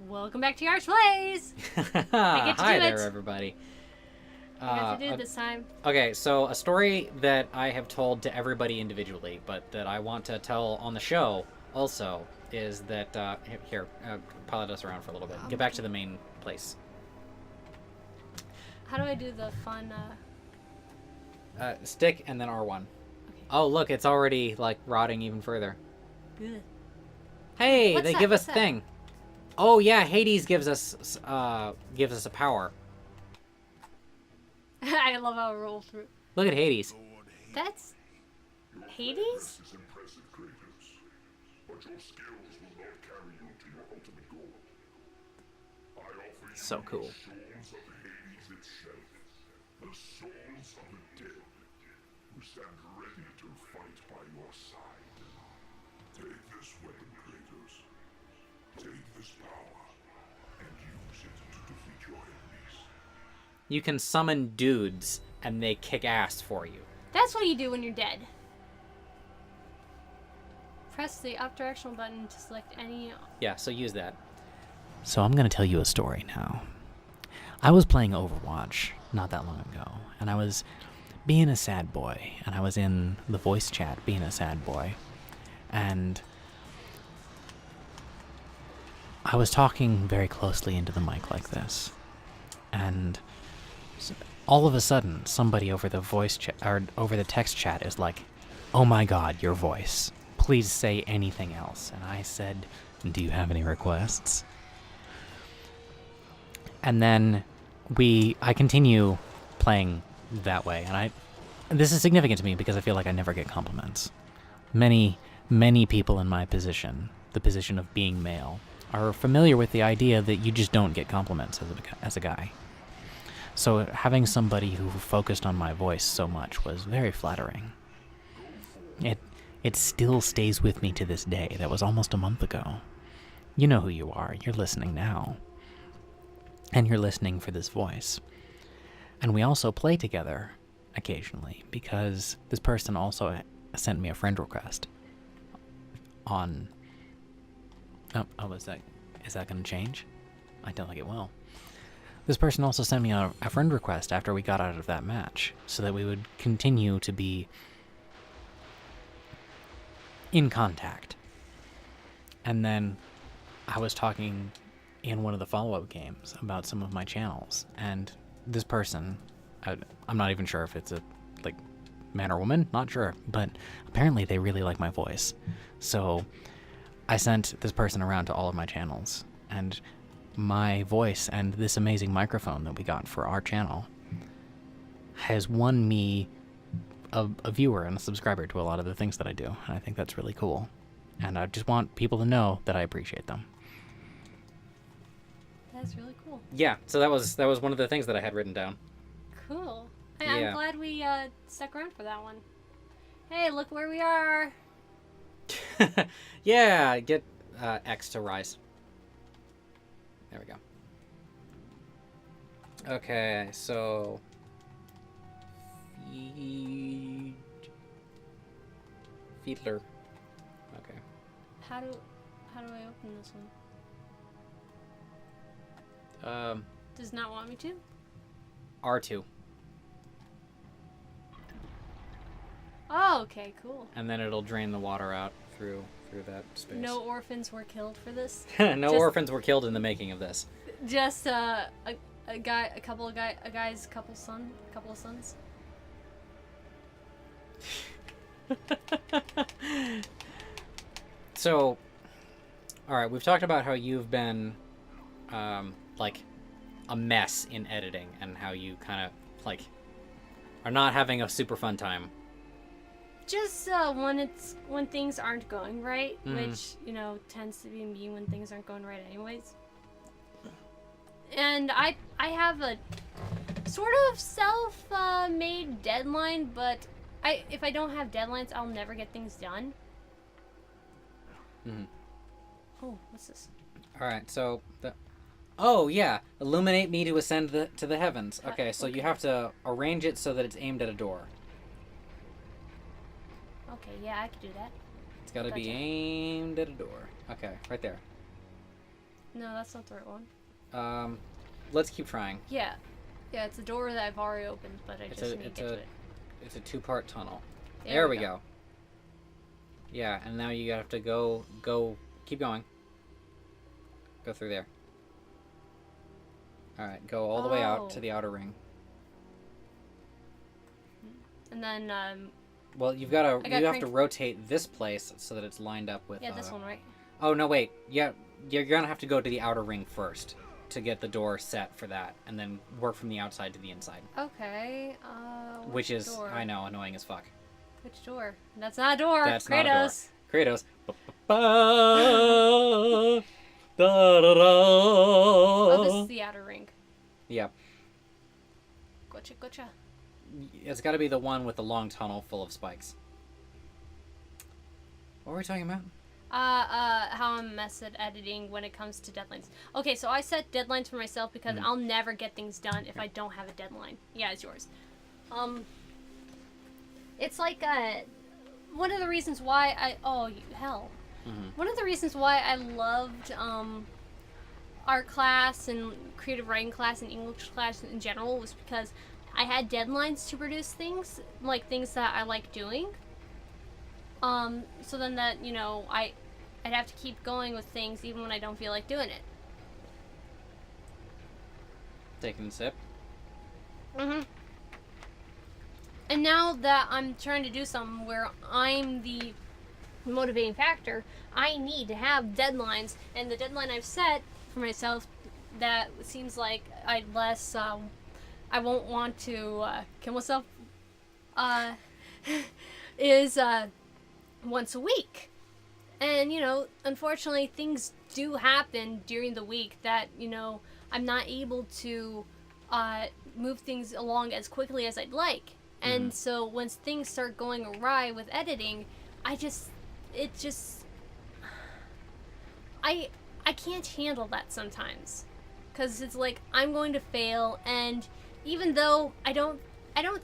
Welcome back to Arch Plays! I get to Hi do there, it. everybody. I got to do it this time. Okay, so a story that I have told to everybody individually, but that I want to tell on the show also is that, pilot us around for a little bit. Get back to the main place. How do I do the fun, Stick and then R1. Okay. Oh, look, it's already, like, rotting even further. Good. Hey, What's they that? give us What's that? thing. Oh, yeah, Hades gives us a power. I love how it rolled through. Look at Hades. That's... Hades? This is impressive, Kratos, but your skills will not carry you to your ultimate goal. I offer you So cool. the souls of Hades itself, the souls of the dead, who stand ready to fight by your side. Take this weapon, Kratos. Take this power, and use it to defeat your enemies. You can summon dudes, and they kick ass for you. That's what you do when you're dead. Press the up directional button to select any... Yeah, so use that. So I'm going to tell you a story now. I was playing Overwatch not that long ago, and I was being a sad boy, and I was in the voice chat being a sad boy, and I was talking very closely into the mic like this, and all of a sudden, somebody over the voice chat or over the text chat is like, "Oh my God, your voice. Please say anything else." And I said, "Do you have any requests?" And then I continue playing that way, and this is significant to me because I feel like I never get compliments. Many people in my position, the position of being male, are familiar with the idea that you just don't get compliments as a guy. So having somebody who focused on my voice so much was very flattering. It still stays with me to this day. That was almost a month ago. You know who you are. You're listening now. And you're listening for this voice. And we also play together occasionally because this person also sent me a friend request on... Oh, is that going to change? I don't think it will. This person also sent me a friend request after we got out of that match so that we would continue to be in contact. And then I was talking in one of the follow-up games about some of my channels, and this person, I'm not even sure if it's a man or woman, not sure, but apparently they really like my voice. So I sent this person around to all of my channels, and my voice and this amazing microphone that we got for our channel has won me a viewer and a subscriber to a lot of the things that I do, and I think that's really cool. And I just want people to know that I appreciate them. That's really cool. Yeah, so that was one of the things that I had written down. Cool. Hey, Yeah. I'm glad we stuck around for that one. Hey, look where we are. Yeah, get X to rise. There we go. Okay, so... Fiedler. Okay. How do I open this one? Does not want me to? R2. Oh, okay, cool. And then it'll drain the water out through that space. No orphans were killed for this. No orphans were killed in the making of this. Just a couple of sons. So, alright, we've talked about how you've been, like, a mess in editing, and how you kind of, like, are not having a super fun time. Just when things aren't going right, which, tends to be me when things aren't going right anyways. And I have a sort of self-made deadline, but if I don't have deadlines, I'll never get things done. Mm-hmm. Oh, what's this? Alright, so... Oh, yeah. Illuminate me to ascend to the heavens. Okay, so you have to arrange it so that it's aimed at a door. Okay, yeah, I could do that. It's got to be Gotcha. aimed at a door. Okay, right there. No, that's not the right one. Let's keep trying. Yeah. Yeah, it's a door that I've already opened, but I just need to get to it. It's a 2-part tunnel. There we go. Yeah, and now you have to go, keep going. Go through there. Alright, go all the way out to the outer ring. And then, well, you have to rotate this place so that it's lined up with... Yeah, this one, right? Oh, no, wait. Yeah, you're gonna have to go to the outer ring first to get the door set for that, and then work from the outside to the inside. Okay, which is, door? I know, annoying as fuck. Which door? That's not a door. That's Kratos. not a door. Kratos. Oh, this is the outer ring. Yeah. Gotcha. It's got to be the one with the long tunnel full of spikes. What were we talking about? How I'm messed at editing when it comes to deadlines. Okay, so I set deadlines for myself because I'll never get things done if I don't have a deadline. Yeah, it's yours. It's like, one of the reasons why one of the reasons why I loved, art class and creative writing class and English class in general was because I had deadlines to produce things, like things that I like doing. So then that, you know, I'd have to keep going with things even when I don't feel like doing it. Taking a sip. Mm-hmm. And now that I'm trying to do something where I'm the motivating factor, I need to have deadlines, and the deadline I've set for myself that seems like I won't want to kill myself is once a week. And, you know, unfortunately things do happen during the week that, you know, I'm not able to move things along as quickly as I'd like. And so once things start going awry with editing, I can't handle that sometimes. Because it's like, I'm going to fail, and even though I don't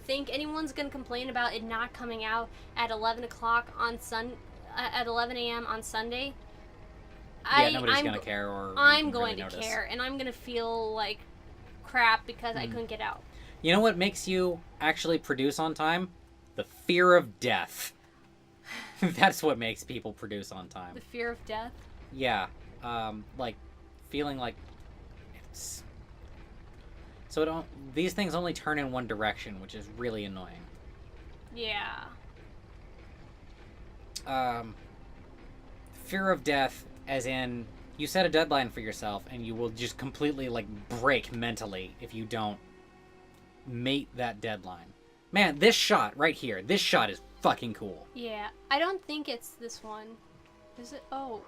think anyone's going to complain about it not coming out at 11 o'clock on at 11 a.m. on Sunday. Yeah, nobody's going to care, or I'm going really to notice. care, and I'm going to feel like crap because I couldn't get out. You know what makes you actually produce on time? The fear of death. That's what makes people produce on time. The fear of death? Yeah. Like, feeling like it's... So these things only turn in one direction, which is really annoying. Yeah. Fear of death, as in, you set a deadline for yourself, and you will just completely, like, break mentally if you don't mate that deadline. Man, this shot right here, this shot is fucking cool. Yeah, I don't think it's this one. Is it? Oh.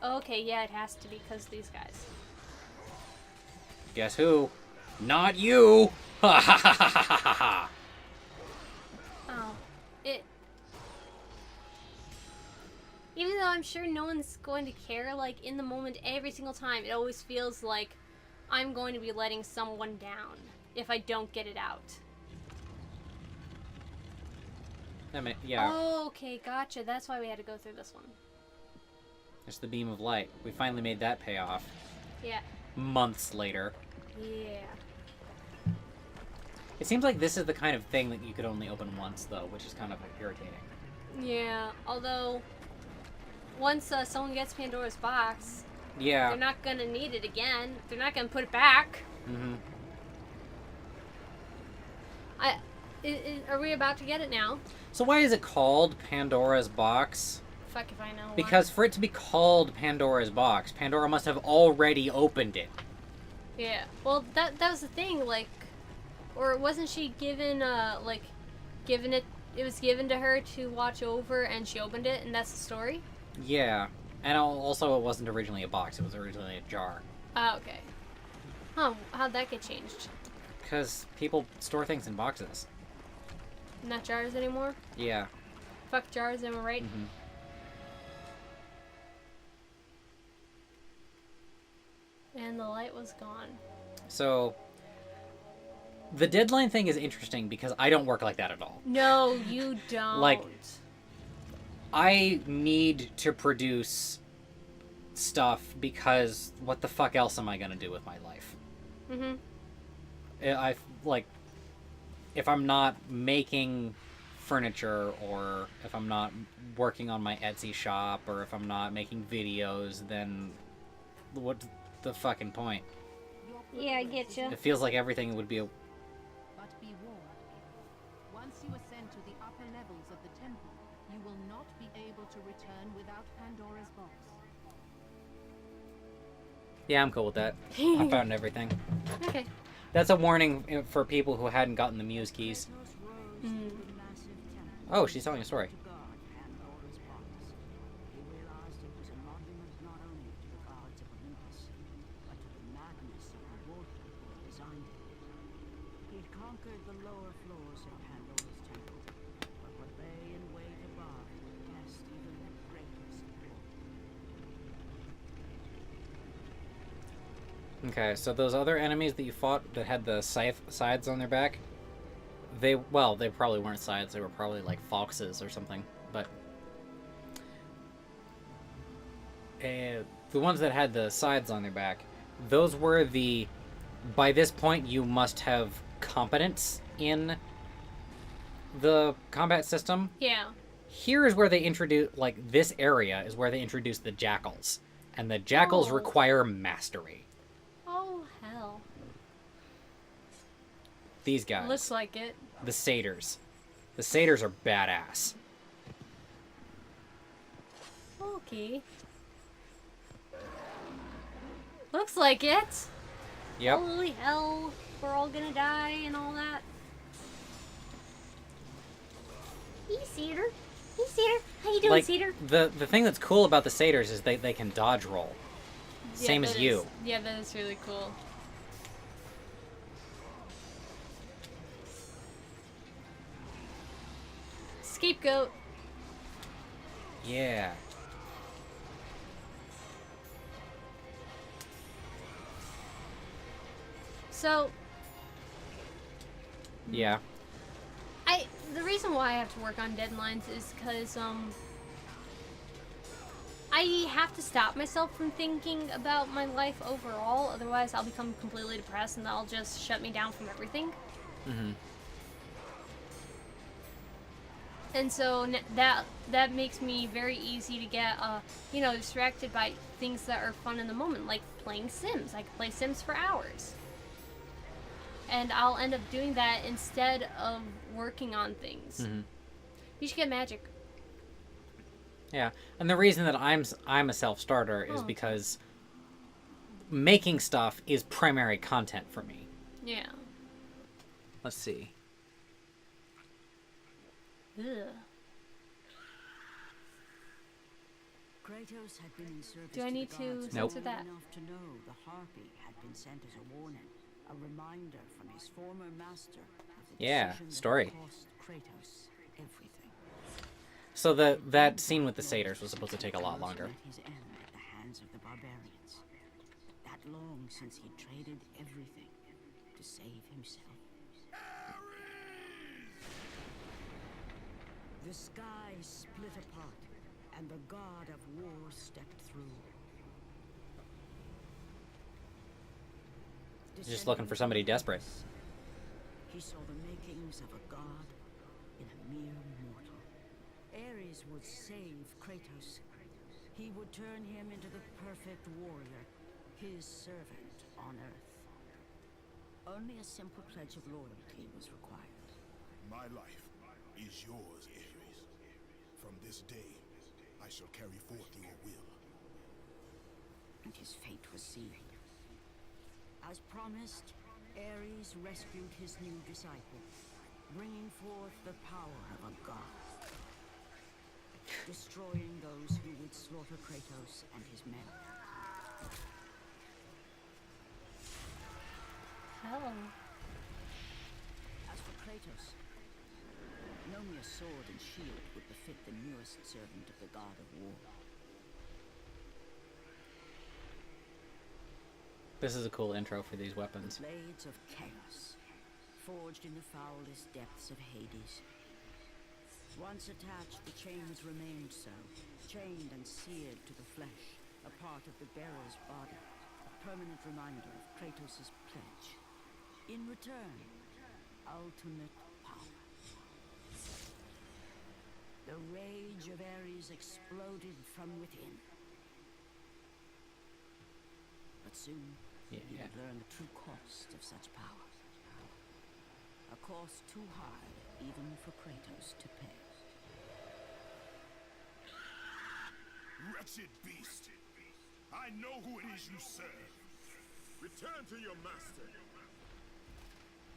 Okay, yeah, it has to be because these guys. Guess who? Not you! Ha ha ha ha ha ha ha! Oh. Even though I'm sure no one's going to care, like, in the moment, every single time, it always feels like I'm going to be letting someone down if I don't get it out. I mean, yeah. Oh, okay, gotcha. That's why we had to go through this one. There's the beam of light. We finally made that pay off. Yeah. Months later. Yeah. It seems like this is the kind of thing that you could only open once, though, which is kind of irritating. Yeah, although, once someone gets Pandora's box, yeah, they're not gonna need it again. They're not gonna put it back. Mm-hmm. Are we about to get it now? So why is it called Pandora's box? Fuck if I know. Because for it to be called Pandora's box, Pandora must have already opened it. Yeah. Well, that was the thing, like, or wasn't she given it was given to her to watch over, and she opened it, and that's the story? Yeah. And also it wasn't originally a box, it was originally a jar. Oh, okay. Huh, how'd that get changed? Because people store things in boxes. Not jars anymore? Yeah. Fuck jars, am I right? Mm-hmm. And the light was gone. So, the deadline thing is interesting because I don't work like that at all. No, you don't. Like, I need to produce stuff because what the fuck else am I gonna do with my life? Mm-hmm. I like if I'm not making furniture, or if I'm not working on my Etsy shop, or if I'm not making videos, then what's the fucking point? Yeah, I get you. It feels like everything would be a... But be warned, once you ascend to the upper levels of the temple, you will not be able to return without Pandora's box. Yeah, I'm cool with that. I found everything. Okay. That's a warning for people who hadn't gotten the Muse keys. Mm. Oh, she's telling a story. Okay, so those other enemies that you fought that had the sides on their back, they probably weren't sides, they were probably like foxes or something, but the ones that had the sides on their back, those were the... By this point, you must have competence in the combat system. Yeah. Here is where they introduce, like, this area is where they introduce the jackals, and the jackals require mastery. Oh, hell. These guys. Looks like it. The satyrs. The satyrs are badass. Okay. Looks like it. Yep. Holy hell. We're all gonna die and all that. Hey, Cedar. Hey, Cedar. How you doing, Like, Cedar? the thing that's cool about the satyrs is they can dodge roll. Yeah, Same as that you. is- Yeah, that is really cool. Scapegoat. Yeah. So, Yeah. the reason why I have to work on deadlines is because, I have to stop myself from thinking about my life overall, otherwise I'll become completely depressed and that'll just shut me down from everything. Mm-hmm. And so that makes me very easy to get, distracted by things that are fun in the moment, like playing Sims. I can play Sims for hours. And I'll end up doing that instead of working on things. Mm-hmm. You should get magic. Yeah, and the reason that I'm a self-starter is Oh. because making stuff is primary content for me. Yeah. Let's see. Ugh. Kratos had been in service Do I need the to gods Nope. censor that? enough to know the harpy had been sent as a warning, a reminder from his former master of the Yeah, decision that story. cost Kratos everything. So that scene with the satyrs was supposed to take a lot longer. Met his end at the hands of the barbarians. That long since he traded everything to save himself. The sky split apart, and the god of war stepped through. Just looking for somebody desperate. He saw the makings of a god in a mere mortal. Ares would save Kratos. He would turn him into the perfect warrior, his servant on Earth. Only a simple pledge of loyalty was required. My life is yours, Ares. From this day, I shall carry forth your will. And his fate was sealed. As promised, Ares rescued his new disciple, bringing forth the power of a god, destroying those who would slaughter Kratos and his men. Hell. As for Kratos, no mere sword and shield would befit the newest servant of the god of war. This is a cool intro for these weapons. Blades of chaos, forged in the foulest depths of Hades. Once attached, the chains remained so, chained and seared to the flesh, a part of the bearer's body, a permanent reminder of Kratos' pledge. In return, ultimate power. The rage of Ares exploded from within. But soon, he would learn the true cost of such power. A cost too high even for Kratos to pay. Wretched beast! I know who it is you serve. Return to your master.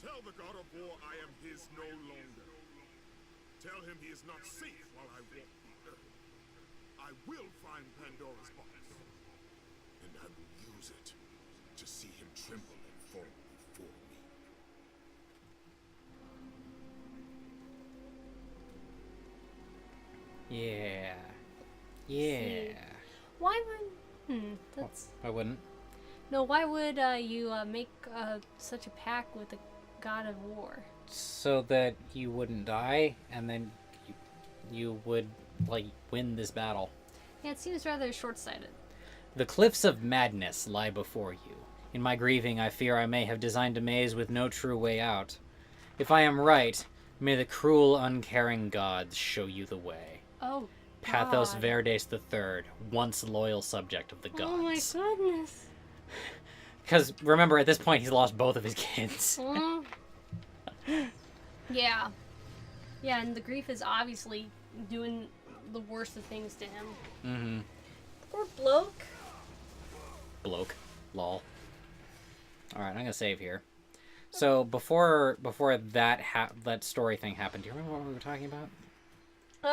Tell the god of war I am his no longer. Tell him he is not safe while I walk the earth. I will find Pandora's box. And I will use it to see him tremble and fall before me. Yeah. Yeah. Why would... that's... I wouldn't. No, why would you make such a pact with the god of war? So that you wouldn't die, and then you would, like, win this battle. Yeah, it seems rather short-sighted. The cliffs of madness lie before you. In my grieving, I fear I may have designed a maze with no true way out. If I am right, may the cruel, uncaring gods show you the way. Oh, Pathos God. Verdes III, once loyal subject of the gods. Oh my goodness. Because, remember, at this point, he's lost both of his kids. Yeah. Yeah, and the grief is obviously doing the worst of things to him. Mm-hmm. Poor bloke. Bloke. Lol. Alright, I'm gonna save here. So, before that that story thing happened, do you remember what we were talking about? We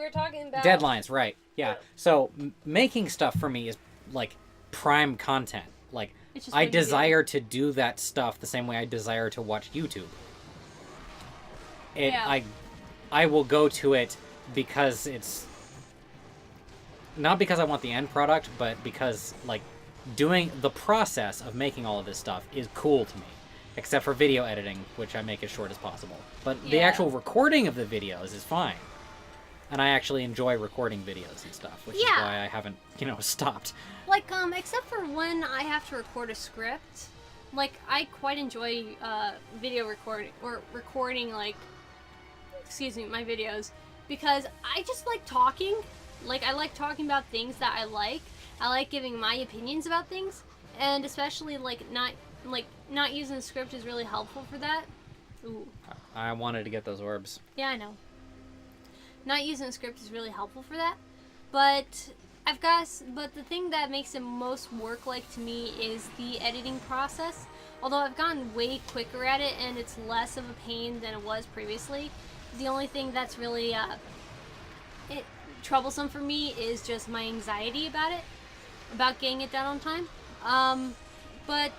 were talking about... Deadlines, right. Yeah. So, making stuff for me is, like, prime content. Like, It's just I what you do. desire to do that stuff the same way I desire to watch YouTube. Yeah. I will go to it because it's... Not because I want the end product, but because, like, doing the process of making all of this stuff is cool to me. Except for video editing, which I make as short as possible. But the Yeah. actual recording of the videos is fine. And I actually enjoy recording videos and stuff, which is Yeah. why I haven't, stopped. Like, except for when I have to record a script, like, I quite enjoy, video recording, or recording, like, my videos, because I just like talking. Like, I like talking about things that I like. I like giving my opinions about things, and especially, not using the script is really helpful for that. Ooh. I wanted to get those orbs. Yeah, I know. Not using a script is really helpful for that, but but the thing that makes it most work-like to me is the editing process. Although I've gotten way quicker at it and it's less of a pain than it was previously, the only thing that's really troublesome for me is just my anxiety about getting it done on time. But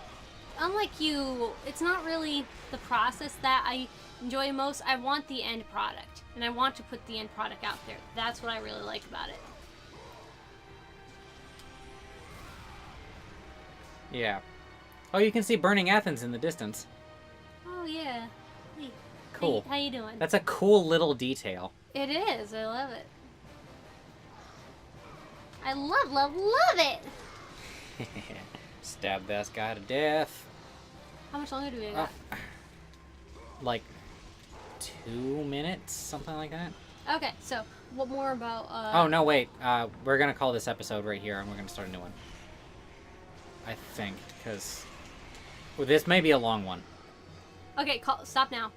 unlike you, it's not really the process that I enjoy most. I want the end product, and I want to put the end product out there. That's what I really like about it. Yeah. Oh, you can see burning Athens in the distance. Oh yeah. Hey. Cool. Hey, how you doing? That's a cool little detail. It is. I love it. I love it. Stab this guy to death. How much longer do we got? Like 2 minutes, something like that. Okay, so what more about? Oh no, wait. We're gonna call this episode right here, and we're gonna start a new one. I think, because this may be a long one. Okay, stop now.